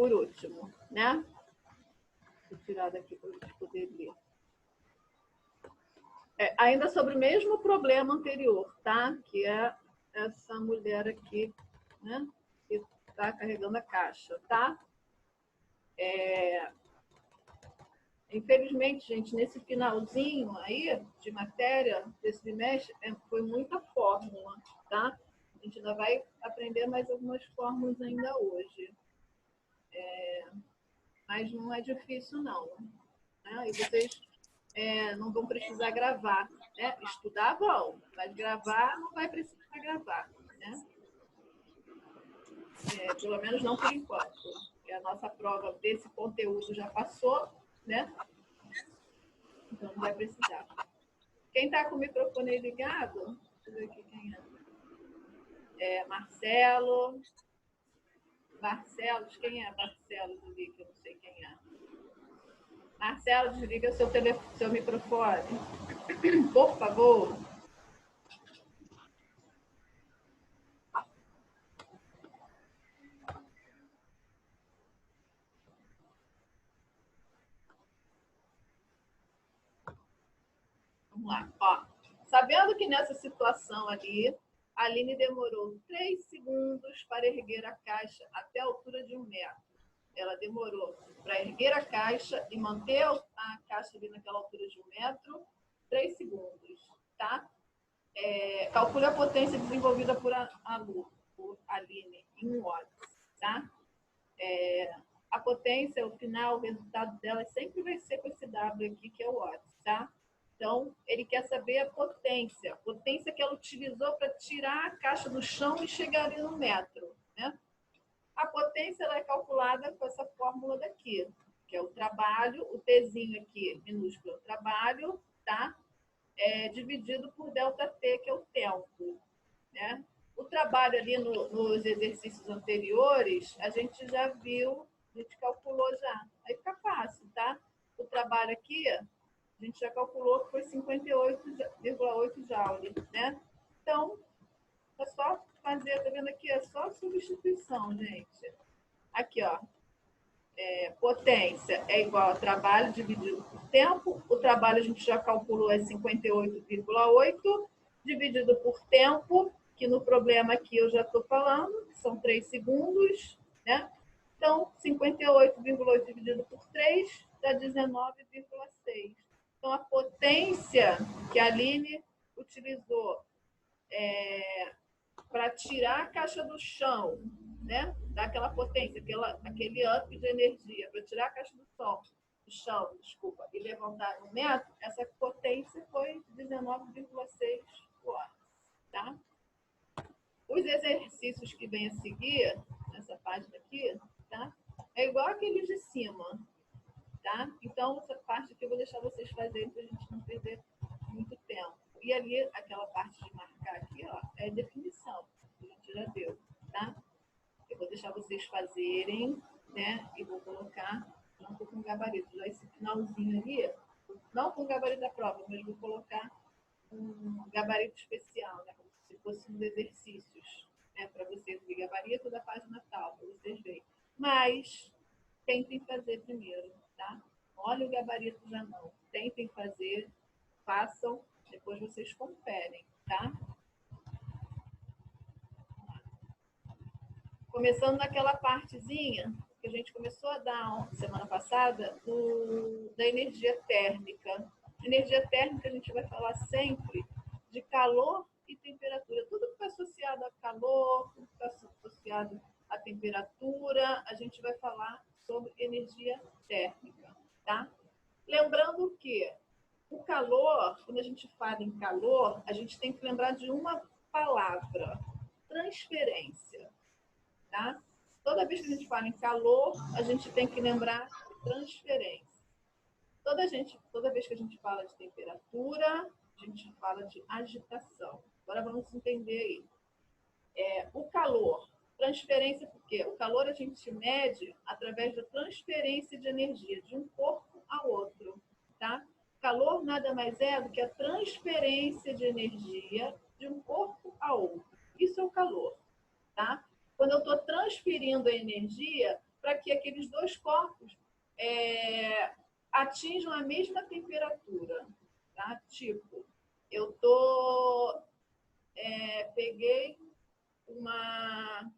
por último, né? Vou tirar daqui para a gente poder ler. Ainda sobre o mesmo problema anterior, tá? Que é essa mulher aqui, né? Que está carregando a caixa, tá? Infelizmente, gente, nesse finalzinho aí de matéria desse trimestre, foi muita fórmula, tá? A gente ainda vai aprender mais algumas fórmulas ainda hoje. Mas não é difícil, não. Né? E vocês não vão precisar gravar. Né? Estudar, vão, mas gravar não vai precisar gravar. Né? Pelo menos não por enquanto. Porque a nossa prova desse conteúdo já passou, né? Então não vai precisar. Quem está com o microfone ligado? Deixa eu ver aqui quem é. Marcelo. Barcelos, quem é Barcelos? Eu não sei quem é. Marcelo, desliga seu microfone. Por favor. Vamos lá. Ó, sabendo que nessa situação ali, a Aline demorou 3 segundos para erguer a caixa até a altura de 1 metro. Ela demorou para erguer a caixa e manter a caixa ali naquela altura de 1 metro, 3 segundos, tá? Calcule a potência desenvolvida por Aline em watts, tá? A potência, o final, o resultado dela sempre vai ser com esse W aqui, que é o watts, tá? Então, ele quer saber a potência que ela utilizou para tirar a caixa do chão e chegar ali no metro, né? A potência ela é calculada com essa fórmula daqui, que é o trabalho, o Tzinho aqui, minúsculo, trabalho, tá? Dividido por ΔT, que é o tempo, né? O trabalho ali nos exercícios anteriores, a gente já viu, a gente calculou já. Aí fica fácil, tá? O trabalho aqui, a gente já calculou que foi 58,8 joule, né? Então, é só fazer, tá vendo aqui? É só substituição, gente. Aqui, ó. Potência é igual a trabalho dividido por tempo. O trabalho a gente já calculou é 58,8 dividido por tempo, que no problema aqui eu já estou falando, que são 3 segundos, né? Então, 58,8 dividido por 3 dá 19,6. Então, a potência que a Aline utilizou para tirar a caixa do chão, né? Daquela potência, aquele up de energia, para tirar a caixa do chão, desculpa, e levantar 1 metro, essa potência foi 19,6 watts, tá? Os exercícios que vêm a seguir, nessa página aqui, tá? É igual aqueles de cima, tá? Então, essa parte aqui eu vou deixar vocês fazerem para a gente não perder muito tempo. E ali, aquela parte de marcar aqui, ó, é definição, que a gente já deu, tá? Eu vou deixar vocês fazerem, né? E vou colocar junto com o gabarito. Já esse finalzinho ali, não com o gabarito da prova, mas vou colocar um gabarito especial, né? Como se fosse uns exercícios, né? Para vocês, o gabarito da página tal, para vocês verem. Mas tentem fazer primeiro, tá? Olha o gabarito já não. Tentem fazer, façam, depois vocês conferem, tá? Começando naquela partezinha que a gente começou a dar semana passada, da energia térmica. Energia térmica a gente vai falar sempre de calor e temperatura. Tudo que está associado a calor, tudo que está associado à temperatura, a gente vai falar sobre energia térmica, tá? Lembrando que o calor, quando a gente fala em calor, a gente tem que lembrar de uma palavra: transferência. Tá? Toda vez que a gente fala em calor, a gente tem que lembrar de transferência. Toda vez que a gente fala de temperatura, a gente fala de agitação. Agora vamos entender aí. O calor, transferência, por quê? O calor a gente mede através da transferência de energia de um corpo ao outro. Tá? Calor nada mais é do que a transferência de energia de um corpo a outro. Isso é o calor. Tá? Quando eu estou transferindo a energia, para que aqueles dois corpos atinjam a mesma temperatura. Tá? Tipo, eu peguei uma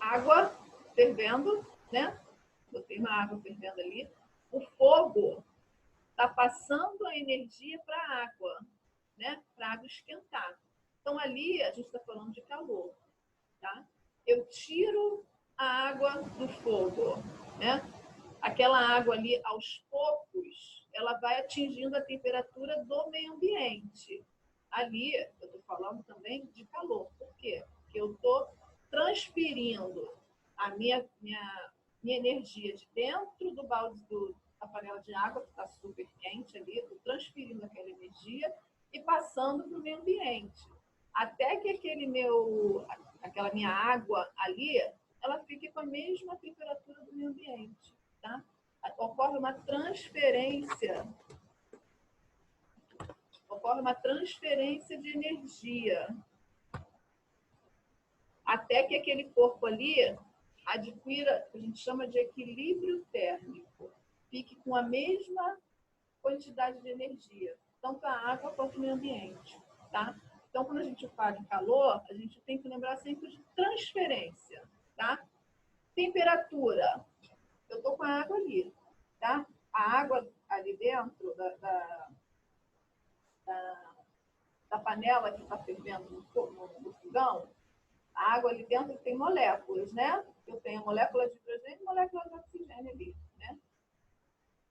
água fervendo, né? Botei uma água fervendo ali. O fogo está passando a energia para a água, né? Para a água esquentar. Então, ali a gente está falando de calor. Tá? Eu tiro a água do fogo, né? Aquela água ali, aos poucos, ela vai atingindo a temperatura do meio ambiente. Ali, eu estou falando também de calor. Por quê? Porque eu estou transferindo a minha energia de dentro do balde da panela de água, que está super quente ali, estou transferindo aquela energia e passando para o meio ambiente. Até que aquela minha água ali, ela fique com a mesma temperatura do meio ambiente. Tá? Ocorre uma transferência de energia até que aquele corpo ali adquira, a gente chama de equilíbrio térmico, fique com a mesma quantidade de energia, tanto a água quanto o meio ambiente. Tá? Então, quando a gente fala em calor, a gente tem que lembrar sempre de transferência. Tá? Temperatura. Eu estou com a água ali. Tá? A água ali dentro da panela que está fervendo no fogão, a água ali dentro tem moléculas, né? Eu tenho molécula de hidrogênio e molécula de oxigênio ali, né?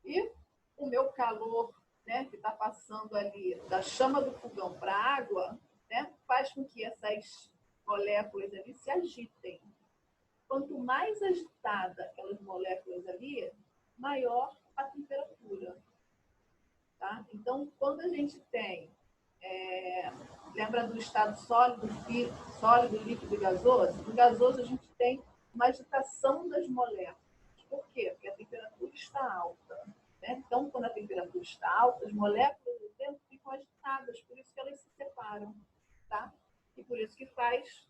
E o meu calor, né, que está passando ali da chama do fogão para a água, né, faz com que essas moléculas ali se agitem. Quanto mais agitada aquelas moléculas ali, maior a temperatura. Tá? Então, quando a gente tem, lembra do estado sólido, líquido e gasoso? No gasoso, a gente tem uma agitação das moléculas. Por quê? Porque a temperatura está alta. Né? Então, quando a temperatura está alta, as moléculas do dentro ficam agitadas, por isso que elas se separam. Tá? E por isso que faz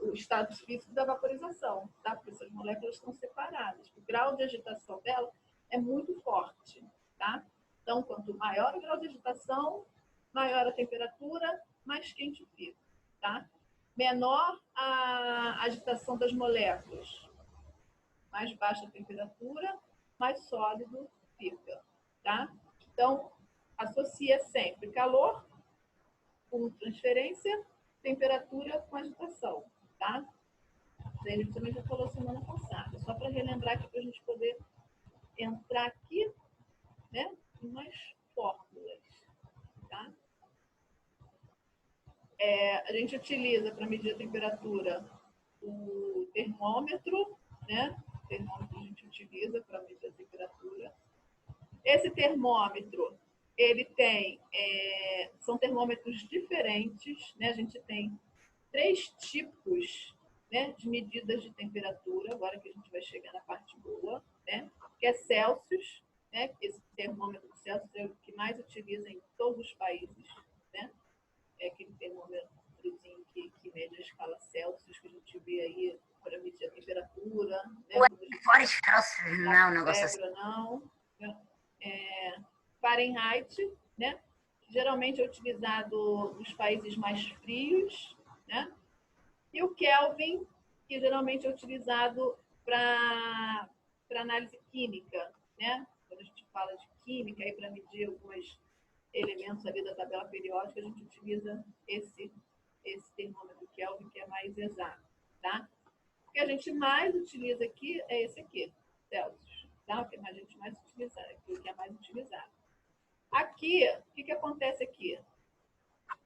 o estado físico da vaporização, tá? Porque essas moléculas estão separadas. O grau de agitação dela é muito forte, tá? Então, quanto maior o grau de agitação, maior a temperatura, mais quente fica, tá? Menor a agitação das moléculas, mais baixa a temperatura, mais sólido fica, tá? Então, associa sempre calor com transferência, temperatura com agitação, tá? A gente também já falou semana passada, só para relembrar aqui para a gente poder entrar aqui, né, em mais fórmulas, tá? A gente utiliza para medir a temperatura o termômetro, né? O termômetro a gente utiliza para medir a temperatura. Esse termômetro, ele tem, são termômetros diferentes, né? A gente tem 3 tipos, né, de medidas de temperatura, agora que a gente vai chegar na parte boa, né? Que é Celsius, né? Esse termômetro Celsius é o que mais utiliza em todos os países, né? É aquele termômetrozinho que mede a escala Celsius, que a gente vê aí para medir a temperatura, né? Fora Celsius, não, um negócio assim. Não. Fahrenheit, né? Geralmente é utilizado nos países mais frios, né? E o Kelvin, que geralmente é utilizado para análise química, né? Quando a gente fala de química, para medir alguns elementos ali da tabela periódica, a gente utiliza esse termômetro Kelvin, que é mais exato, tá? O que a gente mais utiliza aqui é esse aqui, Celsius, tá? O que a gente mais utiliza, o que é mais utilizado. Aqui, o que acontece aqui?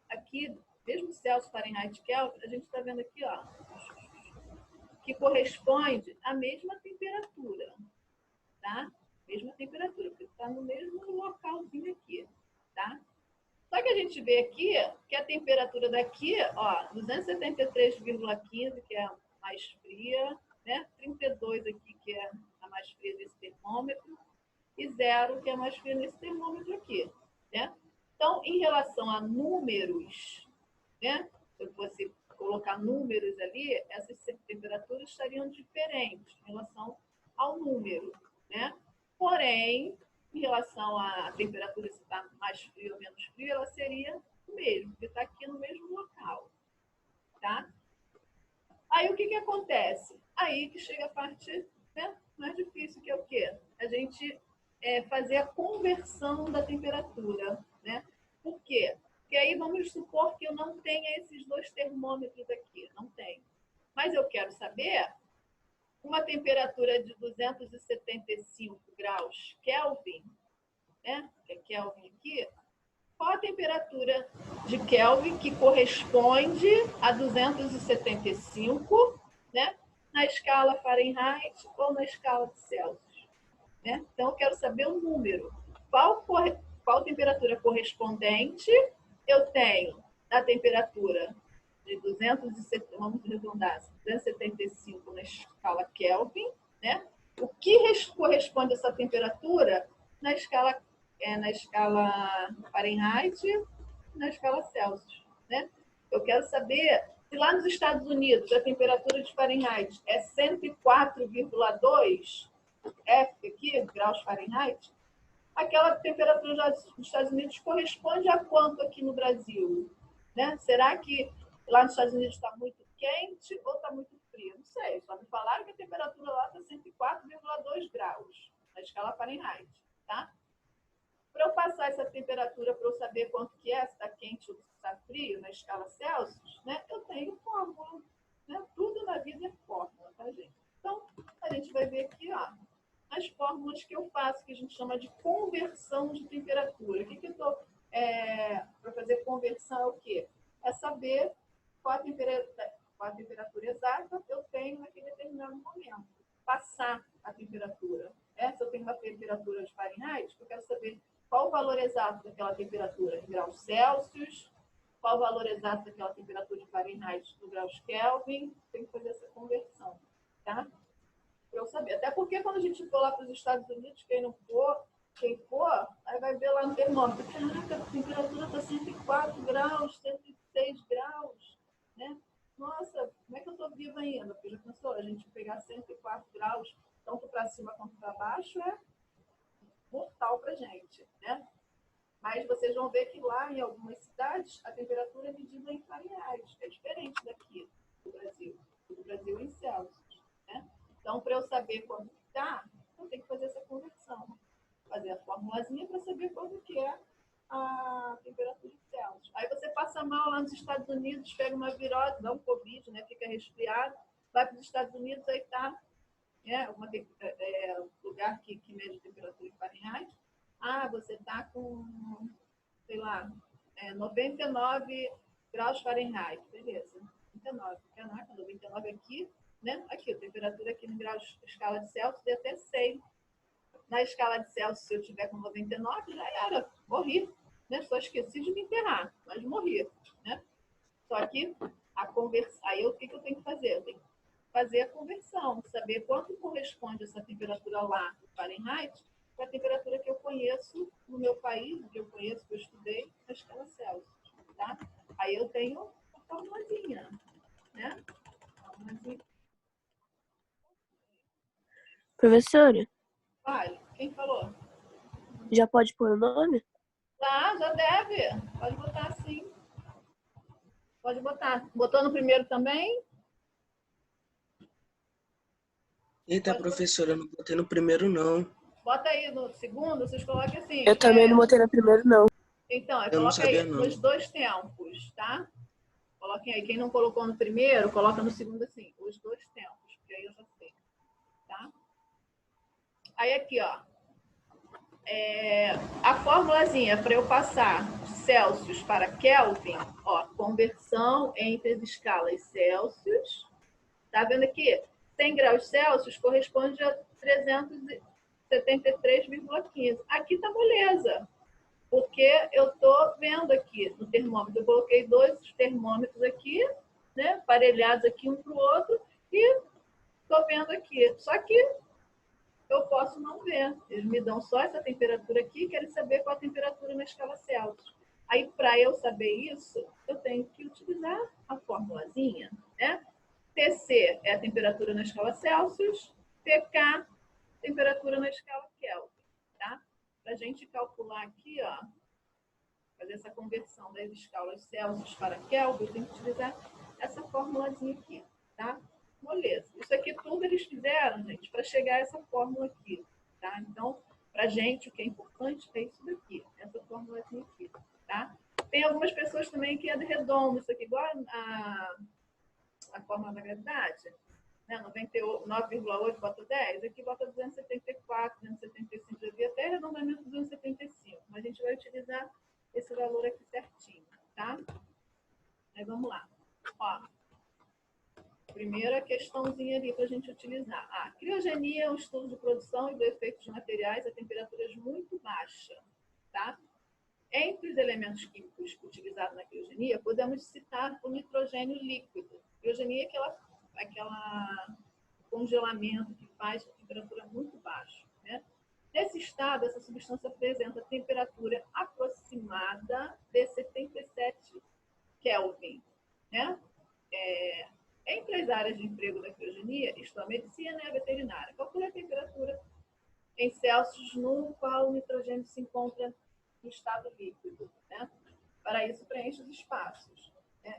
Aqui, mesmo Celsius, Fahrenheit, Kelvin, a gente está vendo aqui, ó, que corresponde à mesma temperatura, tá? Mesma temperatura, porque está no mesmo localzinho aqui, tá? Só que a gente vê aqui que a temperatura daqui, ó, 273,15, que é a mais fria, né? 32 aqui, que é a mais fria desse termômetro, e 0, que é a mais fria nesse termômetro aqui, né? Então, em relação a números, né? Se eu fosse colocar números ali, essas temperaturas estariam diferentes em relação ao número, né? Porém, em relação à temperatura, se está mais frio ou menos frio, ela seria o mesmo, porque está aqui no mesmo local, tá? Aí, o que acontece? Aí que chega a parte, né, mais difícil, que é o quê? A gente fazer a conversão da temperatura, né? Por quê? Porque aí vamos supor que eu não tenha esses dois termômetros aqui, não tenho. Mas eu quero saber uma temperatura de 275 graus Kelvin, né? Que é Kelvin aqui. Qual a temperatura de Kelvin que corresponde a 275, né? Na escala Fahrenheit ou na escala de Celsius, né? Então, eu quero saber o número. Qual temperatura correspondente eu tenho da temperatura de 270, vamos arredondar, 275 na escala Kelvin, né? O que corresponde a essa temperatura na escala Fahrenheit, na escala Celsius, né? Eu quero saber se lá nos Estados Unidos a temperatura de Fahrenheit é 104,2 F aqui, graus Fahrenheit, aquela temperatura dos Estados Unidos corresponde a quanto aqui no Brasil? Né? Será que lá nos Estados Unidos está muito quente ou está muito frio? Não sei, só me falaram que a temperatura lá está 104,2 graus, na escala Fahrenheit. Tá? Para eu passar essa temperatura, para eu saber quanto que é, se está quente ou se está frio, na escala Celsius, né? Eu tenho fórmula. Né? Tudo na vida é fórmula, tá, gente? Então, a gente vai ver aqui, ó, as fórmulas que eu faço, que a gente chama de conversão de temperatura. O que eu estou... para fazer conversão é o quê? É saber qual a temperatura exata eu tenho naquele determinado momento. Passar a temperatura. Se eu tenho uma temperatura de Fahrenheit, eu quero saber qual o valor exato daquela temperatura em graus Celsius, qual o valor exato daquela temperatura de Fahrenheit no graus Kelvin. Tem que fazer essa conversão, tá? Para eu saber. Até porque quando a gente for lá para os Estados Unidos, quem for, aí vai ver lá no termômetro. Caraca, a temperatura está 104 graus, 106 graus, né? Nossa, como é que eu estou viva ainda? Porque já pensou, a gente pegar 104 graus, tanto para cima quanto para baixo, é mortal para a gente, né? Mas vocês vão ver que lá em algumas cidades a temperatura é medida em Fahrenheit, é diferente daqui do Brasil em Celsius, né? Então, para eu saber quanto está, eu tenho que fazer essa conversão, fazer a formulazinha para saber quanto que é a temperatura em Celsius. Aí você passa mal lá nos Estados Unidos, pega uma virose, dá um Covid, né? Fica resfriado, vai para os Estados Unidos, aí está lugar que mede temperatura em Fahrenheit. Você está com, sei lá, 99 graus Fahrenheit. Beleza, 99. Caraca, 99 aqui, né? Aqui, a temperatura aqui no grau de escala de Celsius de até 100. Na escala de Celsius, se eu tiver com 99, já era, morri. Né? Só esqueci de me enterrar, mas morri. Né? Só que aí o que eu tenho que fazer? Eu tenho que fazer a conversão, saber quanto corresponde essa temperatura lá no Fahrenheit para a temperatura que eu conheço no meu país, que eu conheço, que eu estudei, na escala Celsius. Tá? Aí eu tenho a formulazinha. Né? Professora? Vale. Quem falou? Já pode pôr o nome? Já deve. Pode botar sim. Pode botar. Botou no primeiro também? Eita, professora, eu não botei no primeiro, não. Bota aí no segundo, vocês coloquem assim. Eu também não botei no primeiro, não. Então, Eu não sabia, aí não. nos dois tempos, tá? Coloquem aí. Quem não colocou no primeiro, coloca no segundo assim. Os dois tempos, porque aí eu já sei. Tá? Aí aqui, ó. A formulazinha para eu passar de Celsius para Kelvin, ó, conversão entre as escalas Celsius. Tá vendo aqui? 100 graus Celsius corresponde a 373,15. Aqui tá moleza, porque eu tô vendo aqui no termômetro. Eu coloquei dois termômetros aqui, né, parelhados aqui um para o outro, e tô vendo aqui. Só que eu posso não ver. Eles me dão só essa temperatura aqui e querem saber qual a temperatura na escala Celsius. Aí, para eu saber isso, eu tenho que utilizar a formulazinha, né? TC é a temperatura na escala Celsius, TK, temperatura na escala Kelvin, tá? Para a gente calcular aqui, ó, fazer essa conversão das escalas Celsius para Kelvin, eu tenho que utilizar essa formulazinha aqui, tá? Moleza. Isso aqui tudo eles fizeram, gente, para chegar a essa fórmula aqui, tá? Então, para a gente, o que é importante é isso daqui, essa formulazinha aqui, tá? Tem algumas pessoas também que é de redondo, isso aqui igual a fórmula da gravidade, né? 9,8 bota 10, aqui bota 274, 275, já vi até arredondamento 275, mas a gente vai utilizar esse valor aqui certinho, tá? Aí vamos lá. Ó, primeira questãozinha ali para a gente utilizar. A criogenia é um estudo de produção e do efeito de materiais a temperaturas muito baixas, tá? Entre os elementos químicos utilizados na criogenia, podemos citar o nitrogênio líquido. Criogenia é aquela congelamento que faz a temperatura muito baixa, né? Nesse estado, essa substância apresenta temperatura aproximada de 77 Kelvin, né? Entre as áreas de emprego da criogenia estão a medicina e a veterinária. Calcule a temperatura em Celsius no qual o nitrogênio se encontra no estado líquido, né? Para isso, preenche os espaços.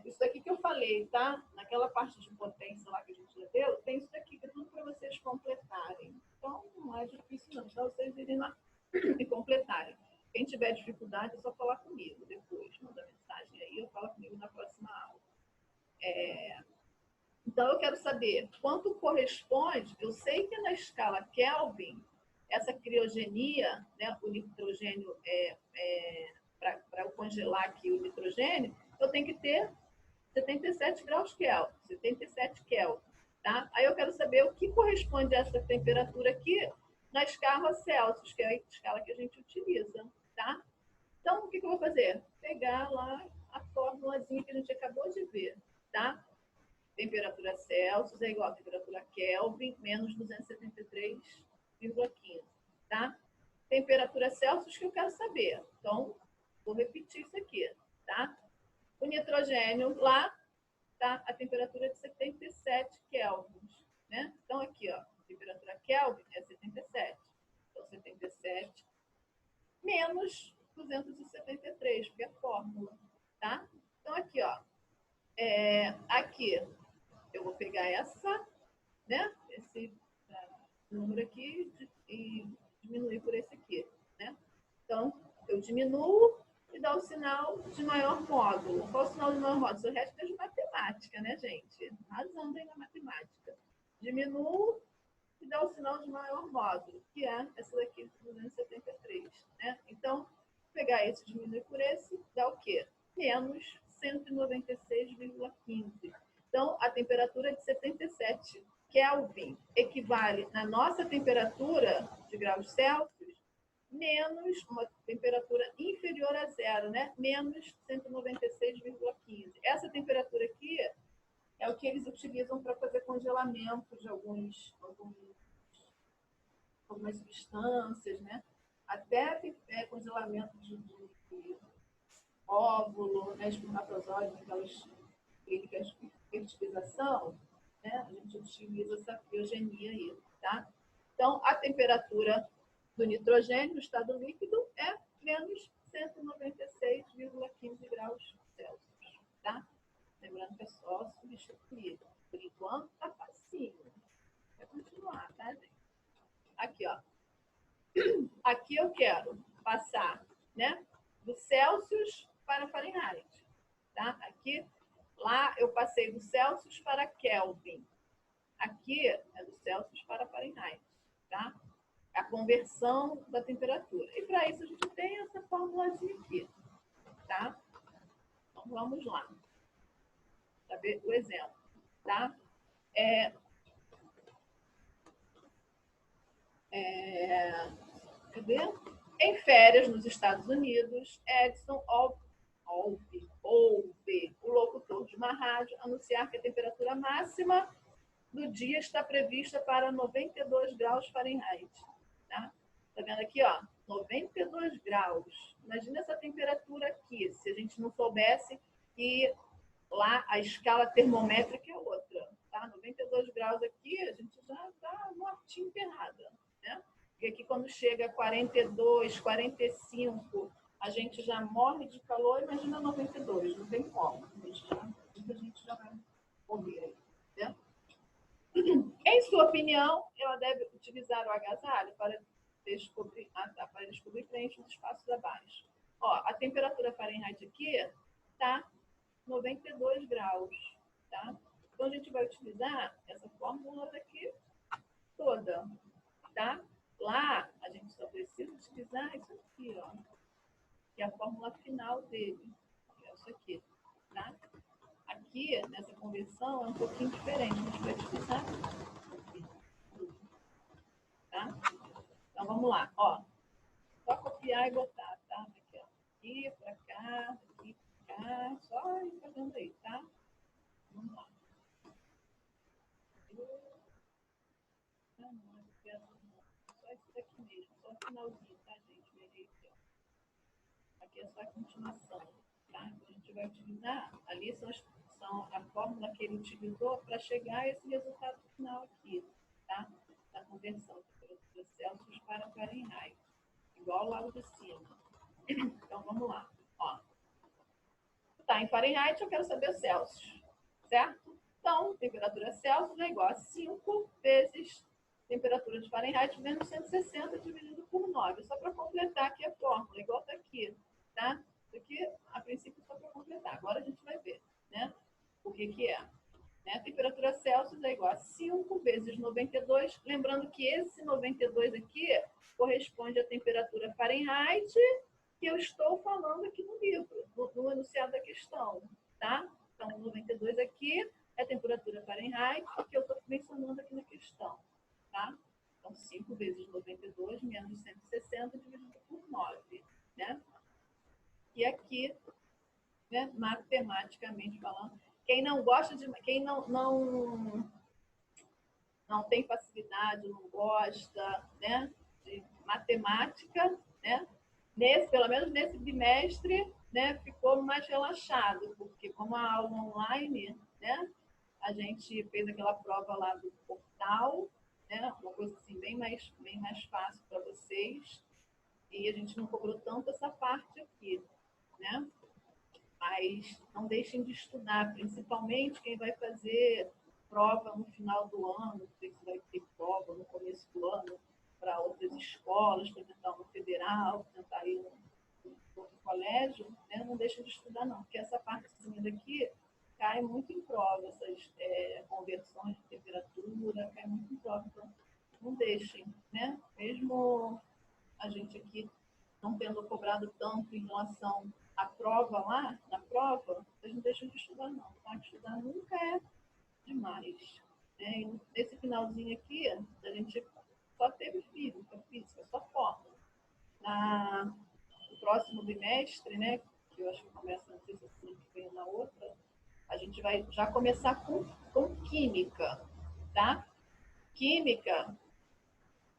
Isso daqui que eu falei, tá? Naquela parte de potência lá que a gente já deu, tem isso daqui, que é tudo para vocês completarem. Então, não é difícil não, só vocês irem lá e completarem. Quem tiver dificuldade, é só falar comigo depois, manda mensagem aí, eu falo comigo na próxima aula. Então, eu quero saber quanto corresponde, eu sei que na escala Kelvin, essa criogenia, né, o nitrogênio, para eu congelar aqui o nitrogênio, eu tenho que ter 77 graus Kelvin, 77 Kelvin, tá? Aí eu quero saber o que corresponde a essa temperatura aqui na escala Celsius, que é a escala que a gente utiliza, tá? Então, o que eu vou fazer? Pegar lá a formulazinha que a gente acabou de ver, tá? Temperatura Celsius é igual a temperatura Kelvin menos 273,15, tá? Temperatura Celsius que eu quero saber. Então, vou repetir isso aqui, tá? O nitrogênio lá, tá? A temperatura de 77 kelvins, né? Então, aqui, ó, temperatura Kelvin é 77. Então, 77 menos 273, porque é fórmula, tá? Então, aqui, ó, aqui eu vou pegar essa, né? Esse número aqui e diminuir por esse aqui, né? Então, eu diminuo e dá o sinal de maior módulo. Qual o sinal de maior módulo? O resto é de matemática, né, gente? Arrasando aí na matemática. Diminuo e dá o sinal de maior módulo, que é essa daqui, 273, né? Então, vou pegar esse e diminuir por esse, dá o quê? Menos 196,15. Então, a temperatura de 77 Kelvin equivale na nossa temperatura de graus Celsius menos uma temperatura inferior a zero, né? Menos 196,15. Essa temperatura aqui é o que eles utilizam para fazer congelamento de algumas substâncias, né? Até congelamento de óvulo, né? Espermatozoide, aquelas clínicas de fertilização, né? A gente utiliza essa criogenia aí, tá? Então, a temperatura do nitrogênio no estado líquido é menos 196,15 graus Celsius, tá? Lembrando que é só substituir. Por enquanto, tá facinho. Vai continuar, tá, gente? Aqui, ó. Aqui eu quero passar, né, do Celsius para Fahrenheit, tá? Aqui, lá eu passei do Celsius para Kelvin. Aqui é do Celsius para Fahrenheit, tá? A conversão da temperatura. E para isso a gente tem essa formulazinha aqui, tá? Então vamos lá. Para ver o exemplo, tá? Cadê? Em férias nos Estados Unidos, Edison ouve o locutor de uma rádio anunciar que a temperatura máxima do dia está prevista para 92 graus Fahrenheit. Tá vendo aqui, ó? 92 graus. Imagina essa temperatura aqui, se a gente não soubesse que lá a escala termométrica é outra. Tá? 92 graus aqui, a gente já está mortinho emperrada, né? Porque aqui quando chega a 42, 45, a gente já morre de calor, imagina 92, não tem como. A gente já vai morrer aí, né? Em sua opinião, ela deve utilizar o agasalho para descobrir preenche os espaços abaixo. Ó, a temperatura Fahrenheit aqui está 92 graus, tá? Então, a gente vai utilizar essa fórmula daqui toda, tá? Lá, a gente só precisa utilizar isso aqui, ó, que é a fórmula final dele, que é isso aqui, tá? Aqui, nessa conversão, é um pouquinho diferente, a gente vai utilizar aqui, tá? Então, vamos lá, ó. Só copiar e botar, tá? Aqui, ó. Aqui para cá, aqui para cá, só ir fazendo aí, tá? Vamos lá. Só isso daqui mesmo, só o finalzinho, tá, gente? Aqui, ó. Aqui é só a continuação, tá? A gente vai utilizar, ali são a fórmula que ele utilizou para chegar a esse resultado final aqui, tá? Da conversão de temperatura Celsius para Fahrenheit. Igual lá de cima. Então, vamos lá. Ó. Tá, em Fahrenheit, eu quero saber o Celsius, certo? Então, temperatura Celsius é igual a 5 vezes temperatura de Fahrenheit menos 160 dividido por 9. Só para completar aqui a fórmula, igual está aqui, tá? Isso aqui, a princípio, só para completar. Agora a gente vai ver, né? O que que é. Né? A temperatura Celsius é igual a 5 vezes 92. Lembrando que esse 92 aqui corresponde à temperatura Fahrenheit que eu estou falando aqui no livro, no enunciado da questão, tá? Então, 92 aqui é a temperatura Fahrenheit que eu estou mencionando aqui na questão, tá? Então, 5 vezes 92 menos 160 dividido por 9, né? E aqui, né, matematicamente falando, quem não gosta de... Quem não tem facilidade, não gosta, né, de matemática, né? Pelo menos nesse bimestre, né, ficou mais relaxado, porque como a aula online, né, a gente fez aquela prova lá do portal, né, uma coisa assim bem mais fácil para vocês, e a gente não cobrou tanto essa parte aqui, né? Mas não deixem de estudar, principalmente quem vai fazer prova no final do ano, não sei se vai ter prova no começo do ano para outras escolas, para tentar uma federal, tentar ir no outro colégio, né? Não deixem de estudar não, porque essa partezinha daqui cai muito em prova, essas conversões de temperatura, cai muito em prova, então não deixem, né? Mesmo a gente aqui não tendo cobrado tanto em relação à prova lá, na prova, vocês não deixam de estudar não, tá? Estudar nunca é demais. Né? E nesse finalzinho aqui, a gente só teve física, só fórmula. No próximo bimestre, né, que eu acho que começa, não sei se assim que vem na outra, a gente vai já começar com química, tá? Química,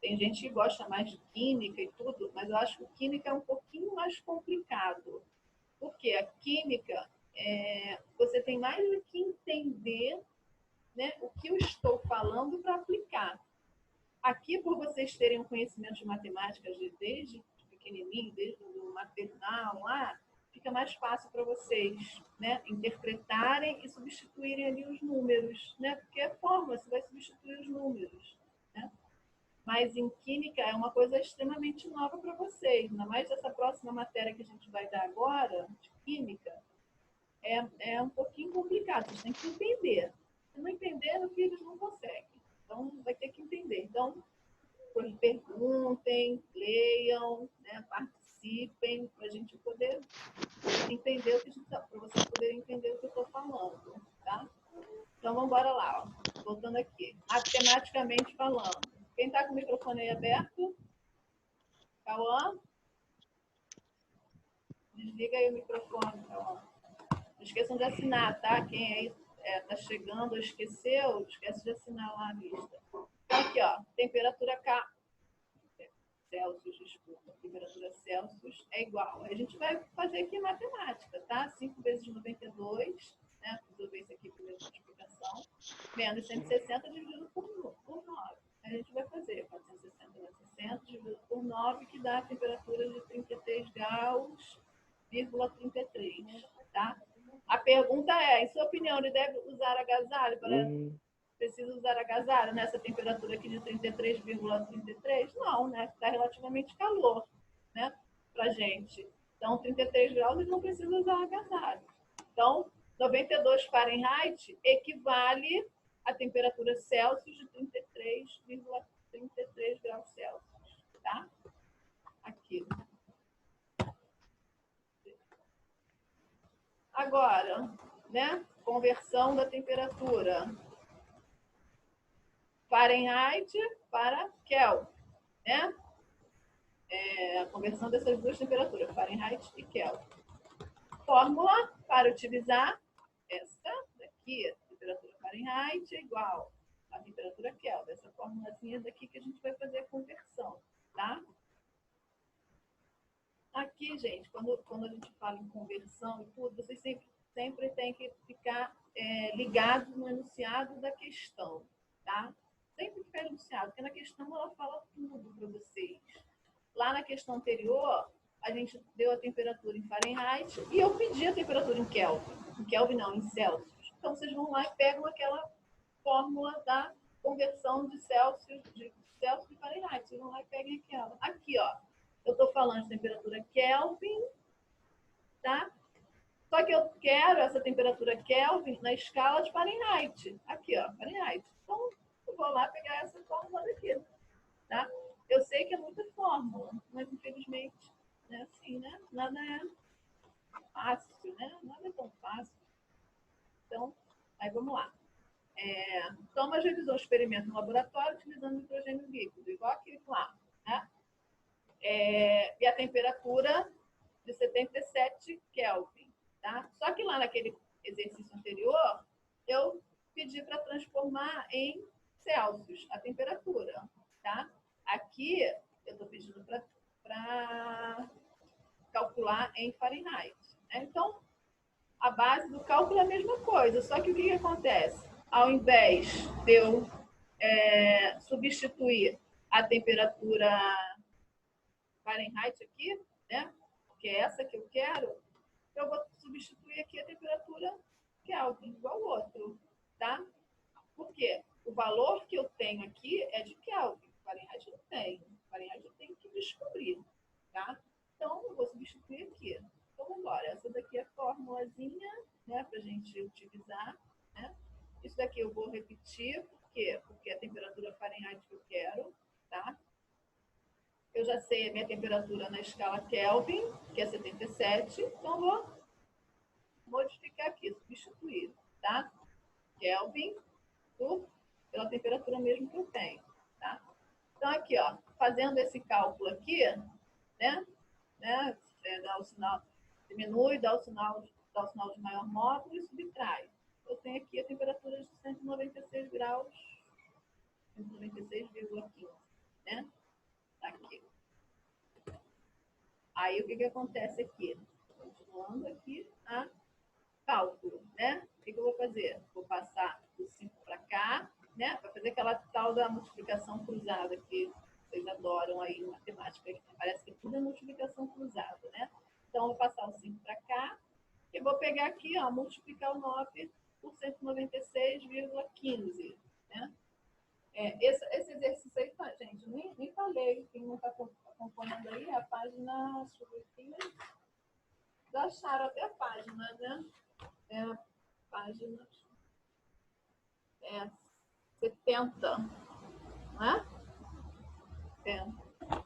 tem gente que gosta mais de química e tudo, mas eu acho que química é um pouquinho mais complicado. Porque a química, você tem mais do que entender, né, o que eu estou falando para aplicar. Aqui, por vocês terem um conhecimento de matemática desde pequenininho, desde o maternal lá, fica mais fácil para vocês, né, interpretarem e substituírem ali os números, né? Porque é fórmula, você vai substituir os números, né? Mas em química é uma coisa extremamente nova para vocês, ainda mais essa próxima matéria que a gente vai dar agora, de química, é um pouquinho complicado, vocês têm que entender. Se não entender, meu filho, não consegue. Então, vai ter que entender. Então, perguntem, leiam, né, participem, para a gente poder entender o que a gente está, para vocês poderem entender o que eu estou falando, tá? Então, vamos embora lá, ó. Voltando aqui. Matematicamente falando. Quem está com o microfone aí aberto? Cauã? Desliga aí o microfone, Cauã. Não esqueçam de assinar, tá? Quem aí está chegando ou esqueceu, esquece de assinar lá a lista. Então, aqui, ó, temperatura K. Celsius, desculpa, temperatura Celsius é igual. A gente vai fazer aqui matemática, tá? 5 vezes 92, né? Resolver isso aqui primeiro na explicação. Menos 160 dividido por 9. A gente vai fazer 460 menos 60 dividido por 9, que dá a temperatura de 33 graus, 33, tá? A pergunta é, em sua opinião, ele deve usar agasalho precisa usar agasalho nessa temperatura aqui de 33,33? Não, né? Está relativamente calor, né? Pra gente. Então, 33 graus, ele não precisa usar agasalho. Então, 92 Fahrenheit equivale à temperatura Celsius de 33,33 graus Celsius, tá? Aqui. Agora, né? Conversão da temperatura Fahrenheit para Kelvin, né? A conversão dessas duas temperaturas, Fahrenheit e Kelvin. Fórmula para utilizar essa daqui, a temperatura Fahrenheit é igual à temperatura Kelvin. Essa formulazinha daqui que a gente vai fazer a conversão, tá? Aqui, gente, quando a gente fala em conversão e tudo, vocês sempre têm que ficar ligados no enunciado da questão, tá? Sempre ficar enunciado, porque na questão ela fala tudo para vocês. Lá na questão anterior, a gente deu a temperatura em Fahrenheit e eu pedi a temperatura em Kelvin. Em Kelvin não, em Celsius. Então, vocês vão lá e pegam aquela fórmula da conversão de Celsius e Fahrenheit. Vocês vão lá e peguem aquela. Aqui, ó, eu estou falando de temperatura Kelvin, tá? Só que eu quero essa temperatura Kelvin na escala de Fahrenheit. Aqui, ó, Fahrenheit. Então, eu vou lá pegar essa fórmula daqui, tá? Eu sei que é muita fórmula, mas infelizmente, né, assim, né? Nada é fácil, né? Nada é tão fácil. Então, aí vamos lá. Thomas realizou um experimento no laboratório utilizando nitrogênio líquido, igual aquele lá, né? E a temperatura de 77 Kelvin, tá? Só que lá naquele exercício anterior, eu pedi para transformar em Celsius a temperatura, tá? Aqui, eu estou pedindo para calcular em Fahrenheit, né? Então, a base do cálculo é a mesma coisa, só que o que acontece? Ao invés de eu substituir a temperatura Fahrenheit aqui, né? Que é essa que eu quero, eu vou substituir aqui a temperatura Kelvin, igual o outro, tá? Por quê? O valor que eu tenho aqui é de Kelvin. Fahrenheit não tem. Fahrenheit eu tenho que descobrir, tá? Então, eu vou substituir aqui. Então, vamos embora. Essa daqui é a formulazinha, né, para a gente utilizar, né? Isso daqui eu vou repetir, por quê? Porque é a temperatura Fahrenheit que eu quero, tá? Eu já sei a minha temperatura na escala Kelvin, que é 77, então eu vou modificar aqui, substituir, tá? Kelvin pela temperatura mesmo que eu tenho, tá? Então, aqui, ó, fazendo esse cálculo aqui, né? Dá o sinal, diminui, dá o sinal de maior módulo e subtrai. Eu tenho aqui a temperatura de 196 graus, 196,15, né? Aqui. Aí, o que acontece aqui? Continuando aqui a cálculo, né? O que eu vou fazer? Vou passar o 5 para cá, né? Para fazer aquela tal da multiplicação cruzada que vocês adoram aí em matemática. Parece que tudo é multiplicação cruzada, né? Então, eu vou passar o 5 para cá e vou pegar aqui, ó, multiplicar o 9 por 196,15, né? Esse exercício aí, tá, gente? Nem falei. Quem não está acompanhando aí, a página, deixa eu ver aqui, já acharam até a página, né? A página 70, né?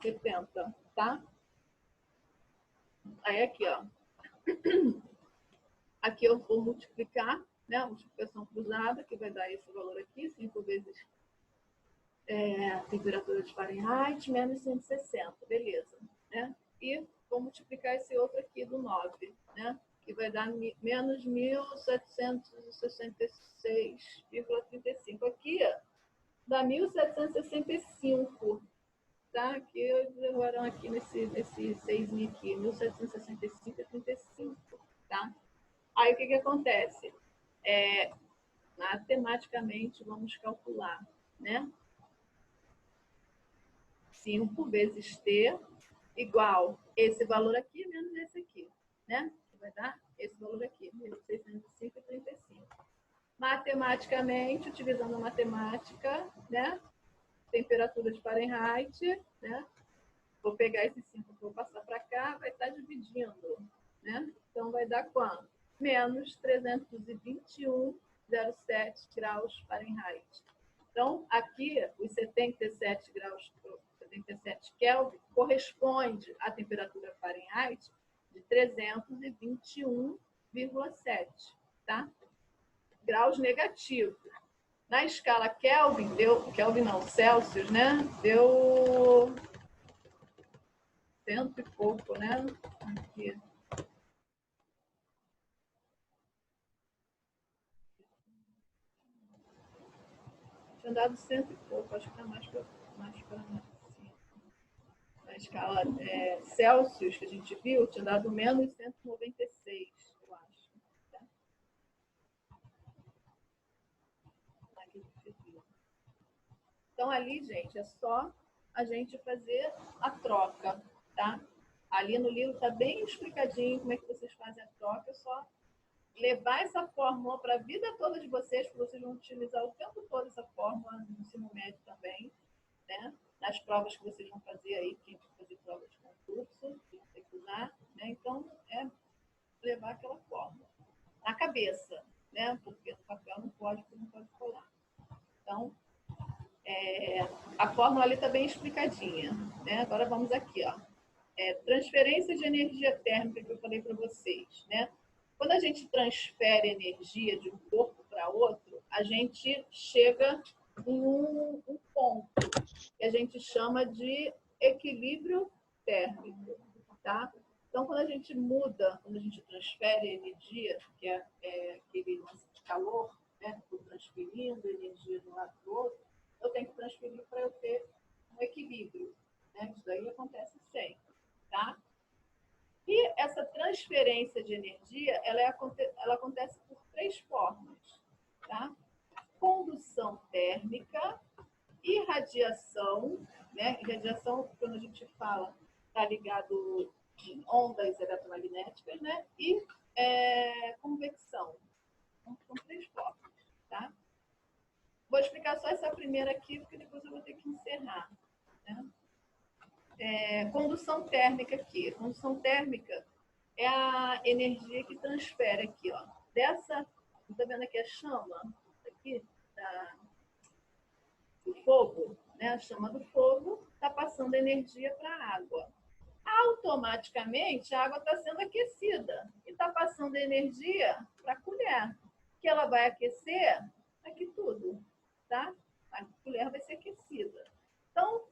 70, tá? Aí aqui, ó. Aqui eu vou multiplicar, né? Multiplicação cruzada, que vai dar esse valor aqui, 5 vezes a temperatura de Fahrenheit, menos 160, beleza, né? E vou multiplicar esse outro aqui do 9, né? Que vai dar menos 1.766,35. Aqui dá 1.765, tá? Que eles levaram aqui nesse 6 aqui, 1765 e 35, tá? Aí o que acontece? Matematicamente, vamos calcular, né? 5 vezes T igual esse valor aqui menos esse aqui, né? Vai dar esse valor aqui, 1605 e 35. Matematicamente, utilizando a matemática, né? Temperatura de Fahrenheit, né? Vou pegar esse 5 que vou passar para cá, vai estar dividindo, né? Então, vai dar quanto? Menos 321,07 graus Fahrenheit. Então, aqui, os 77 graus, 77 Kelvin, corresponde à temperatura Fahrenheit de 321,7, tá? Graus negativos. Na escala Kelvin, Celsius, né? Deu 100 e pouco, né? Aqui. Tinha dado 100 e pouco, acho que está mais para na escala Celsius, que a gente viu, tinha dado menos 196, eu acho. Tá? Então, ali, gente, é só a gente fazer a troca, tá? Ali no livro está bem explicadinho como é que vocês fazem a troca, é só levar essa fórmula para a vida toda de vocês, porque vocês vão utilizar o tempo todo essa fórmula no ensino médio também, né? Nas provas que vocês vão fazer aí, quem vai fazer provas de concurso, tem que usar, né? Então, é levar aquela fórmula na cabeça, né? Porque no papel não pode colar. Então, a fórmula ali está bem explicadinha, né? Agora vamos aqui, ó. Transferência de energia térmica que eu falei para vocês, né? Quando a gente transfere energia de um corpo para outro, a gente chega em um ponto que a gente chama de equilíbrio térmico, tá? Então, quando a gente transfere energia, que é aquele lance de calor, né? Estou transferindo energia de um lado para o outro, eu tenho que transferir para eu ter um equilíbrio, né? Isso daí acontece sempre, tá? E essa transferência de energia, ela acontece por 3 formas, tá? Condução térmica, irradiação, né? Irradiação, quando a gente fala, está ligado em ondas eletromagnéticas, né? E convecção. Então, são 3 formas, tá? Vou explicar só essa primeira aqui, porque depois eu vou ter que encerrar, né? Condução térmica aqui. Condução térmica é a energia que transfere aqui, ó. Está vendo aqui a chama? Aqui, do fogo, né? A chama do fogo está passando energia para a água. Automaticamente, a água está sendo aquecida e está passando energia para a colher, que ela vai aquecer aqui tudo, tá? A colher vai ser aquecida. Então,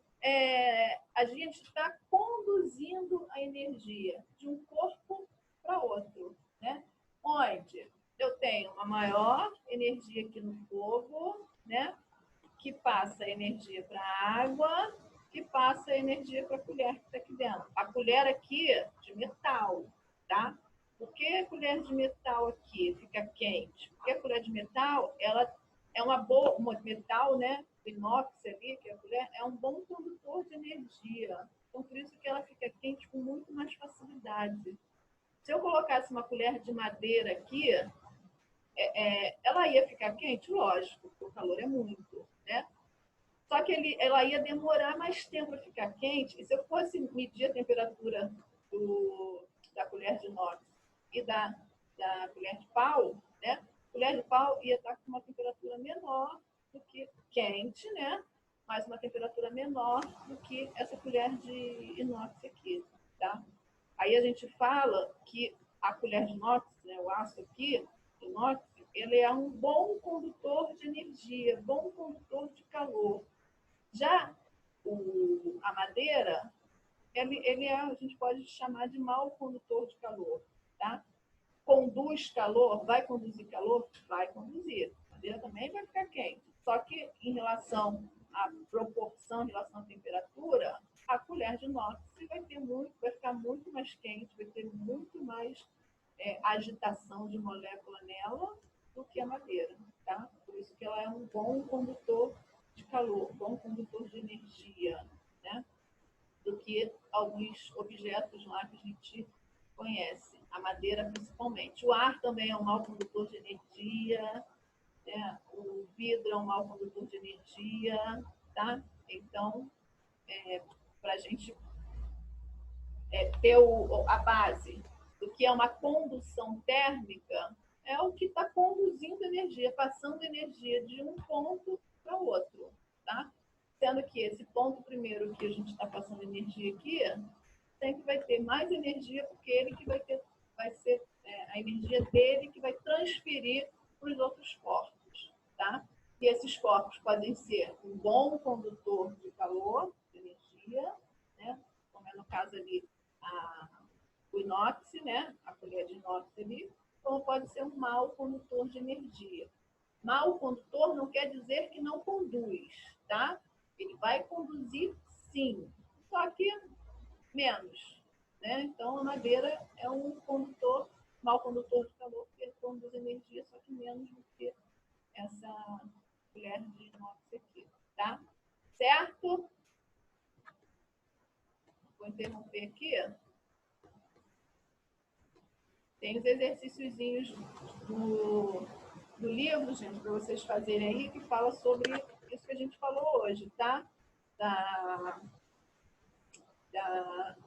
a gente está conduzindo a energia de um corpo para outro, né? Onde eu tenho uma maior energia aqui no fogo, né? Que passa energia para a água, que passa energia para a colher que está aqui dentro. A colher aqui de metal, tá? Por que a colher de metal aqui fica quente? Porque a colher de metal, ela é uma boa, metal, né? O inox ali, que é a colher, é um bom condutor de energia. Então, por isso que ela fica quente com muito mais facilidade. Se eu colocasse uma colher de madeira aqui, ela ia ficar quente? Lógico, porque o calor é muito, né? Só que ela ia demorar mais tempo para ficar quente. E se eu fosse medir a temperatura da colher de inox e da colher de pau, né? A colher de pau ia estar com uma temperatura menor do que quente, né? Mas uma temperatura menor do que essa colher de inox aqui, tá? Aí a gente fala que a colher de inox, né, o aço aqui, inox, ele é um bom condutor de energia, bom condutor de calor. Já a madeira, a gente pode chamar de mau condutor de calor, tá? Conduz calor, vai conduzir calor? Vai conduzir. A madeira também vai ficar quente. Só que em relação à proporção, em relação à temperatura, a colher de inox vai ficar muito mais quente, vai ter muito mais agitação de molécula nela do que a madeira, tá? Por isso que ela é um bom condutor de calor, bom condutor de energia, né? Do que alguns objetos lá que a gente conhece, a madeira principalmente. O ar também é um mau condutor de energia, né? O vidro é um mau condutor de energia, tá? Então, para a gente ter a base do que é uma condução térmica, é o que está conduzindo energia, passando energia de um ponto para o outro, tá? Sendo que esse ponto primeiro que a gente está passando energia aqui, sempre vai ter mais energia, porque ele que vai ser a energia dele que vai transferir para os outros corpos, tá? E esses corpos podem ser um bom condutor de calor, de energia, né? Como é no caso ali o inox, né? A colher de inox ali, como pode ser um mau condutor de energia. Mau condutor não quer dizer que não conduz, tá? Ele vai conduzir sim, só que menos, né? Então a madeira é um condutor, mau condutor de calor, que conduz energia, só que menos do que essa colher de inox aqui, tá? Certo? Vou interromper aqui. Tem os exercíciozinhos do livro, gente, para vocês fazerem aí, que fala sobre isso que a gente falou hoje, tá? Da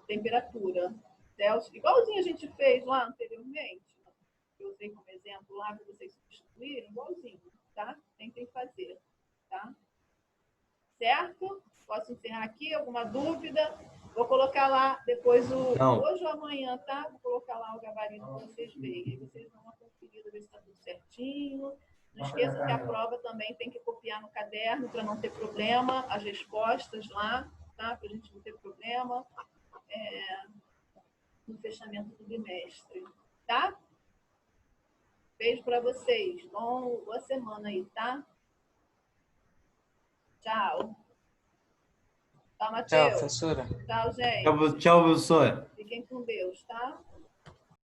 temperatura. Celsius, igualzinho a gente fez lá anteriormente, que eu usei como exemplo lá para vocês substituírem, igualzinho, tá? Tentem fazer, tá? Certo? Posso encerrar aqui? Alguma dúvida? Vou colocar lá depois hoje ou amanhã, tá? Vou colocar lá o gabarito para vocês verem. Aí vocês dão uma conferida, ver se está tudo certinho. Não esqueçam que a prova também tem que copiar no caderno para não ter problema, as respostas lá, tá? Para a gente não ter problema no fechamento do bimestre, tá? Beijo para vocês. Boa semana aí, tá? Tchau. Tá, Matheus? Tchau, professora. Tchau, gente. Tchau, professor. Fiquem com Deus, tá?